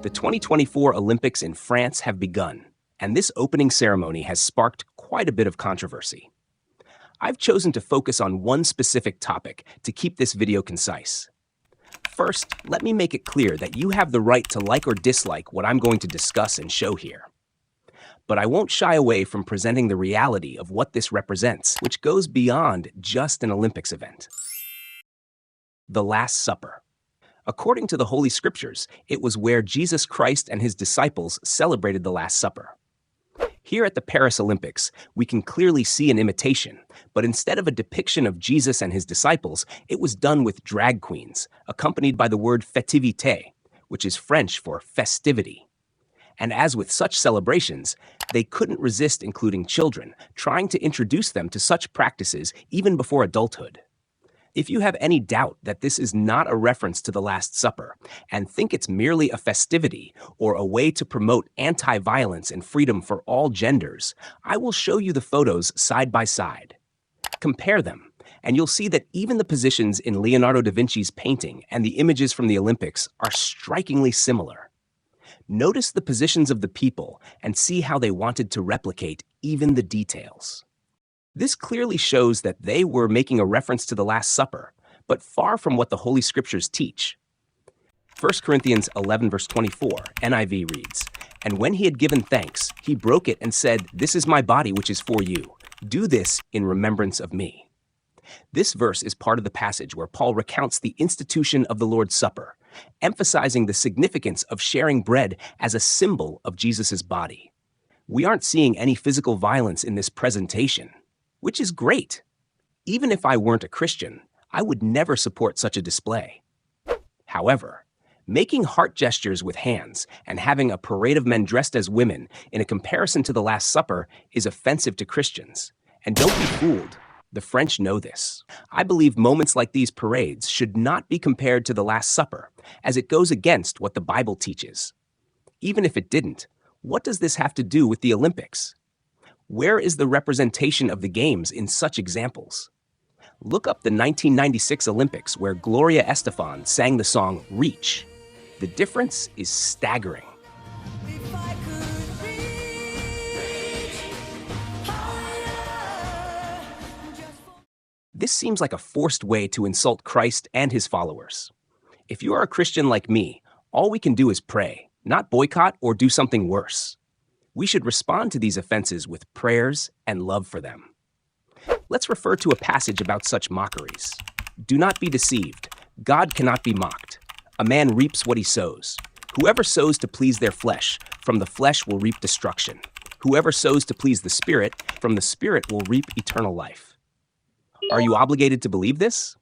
The 2024 Olympics in France have begun, and this opening ceremony has sparked quite a bit of controversy. I've chosen to focus on one specific topic to keep this video concise. First, let me make it clear that you have the right to like or dislike what I'm going to discuss and show here. But I won't shy away from presenting the reality of what this represents, which goes beyond just an Olympics event. The Last Supper. According to the Holy Scriptures, it was where Jesus Christ and his disciples celebrated the Last Supper. Here at the Paris Olympics, we can clearly see an imitation, but instead of a depiction of Jesus and his disciples, it was done with drag queens, accompanied by the word festivité, which is French for festivity. And as with such celebrations, they couldn't resist including children, trying to introduce them to such practices even before adulthood. If you have any doubt that this is not a reference to the Last Supper and think it's merely a festivity or a way to promote anti-violence and freedom for all genders, I will show you the photos side by side. Compare them, and you'll see that even the positions in Leonardo da Vinci's painting and the images from the Olympics are strikingly similar. Notice the positions of the people and see how they wanted to replicate even the details. This clearly shows that they were making a reference to the Last Supper, but far from what the Holy Scriptures teach. 1 Corinthians 11 verse 24, NIV reads, "And when he had given thanks, he broke it and said, 'This is my body which is for you. Do this in remembrance of me.'" This verse is part of the passage where Paul recounts the institution of the Lord's Supper, emphasizing the significance of sharing bread as a symbol of Jesus' body. We aren't seeing any physical violence in this presentation, which is great. Even if I weren't a Christian, I would never support such a display. However, making heart gestures with hands and having a parade of men dressed as women in a comparison to the Last Supper is offensive to Christians. And don't be fooled, the French know this. I believe moments like these parades should not be compared to the Last Supper, as it goes against what the Bible teaches. Even if it didn't, what does this have to do with the Olympics? Where is the representation of the games in such examples? Look up the 1996 Olympics where Gloria Estefan sang the song Reach. The difference is staggering. This seems like a forced way to insult Christ and his followers. If you are a Christian like me, all we can do is pray, not boycott or do something worse. We should respond to these offenses with prayers and love for them. Let's refer to a passage about such mockeries. "Do not be deceived. God cannot be mocked. A man reaps what he sows. Whoever sows to please their flesh, from the flesh will reap destruction. Whoever sows to please the Spirit, from the Spirit will reap eternal life." Are you obligated to believe this?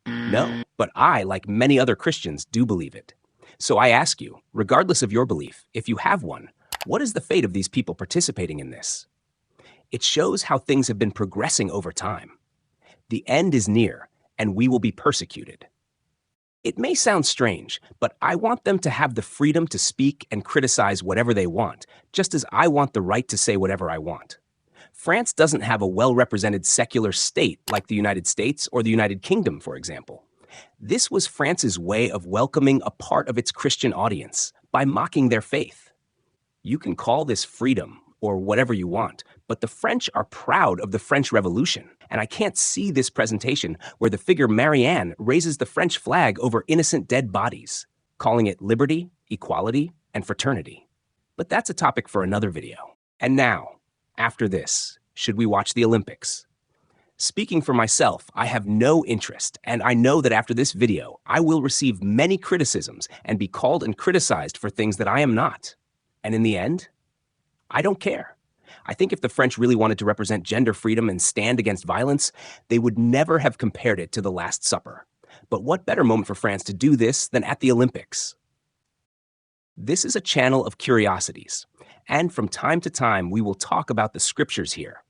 No, but I, like many other Christians, do believe it. So I ask you, regardless of your belief, if you have one, what is the fate of these people participating in this? It shows how things have been progressing over time. The end is near, and we will be persecuted. It may sound strange, but I want them to have the freedom to speak and criticize whatever they want, just as I want the right to say whatever I want. France doesn't have a well-represented secular state like the United States or the United Kingdom, for example. This was France's way of welcoming a part of its Christian audience by mocking their faith. You can call this freedom or whatever you want, but the French are proud of the French Revolution, and I can't see this presentation where the figure Marianne raises the French flag over innocent dead bodies, calling it liberty, equality, and fraternity. But that's a topic for another video. And now, after this, should we watch the Olympics? Speaking for myself, I have no interest, and I know that after this video, I will receive many criticisms and be called and criticized for things that I am not. And in the end, I don't care. I think if the French really wanted to represent gender freedom and stand against violence, they would never have compared it to the Last Supper. But what better moment for France to do this than at the Olympics? This is a channel of curiosities, and from time to time we will talk about the scriptures here.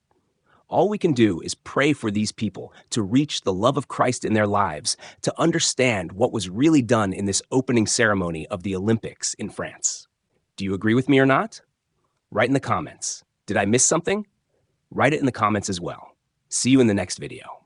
All we can do is pray for these people to reach the love of Christ in their lives, to understand what was really done in this opening ceremony of the Olympics in France. Do you agree with me or not? Write in the comments. Did I miss something? Write it in the comments as well. See you in the next video.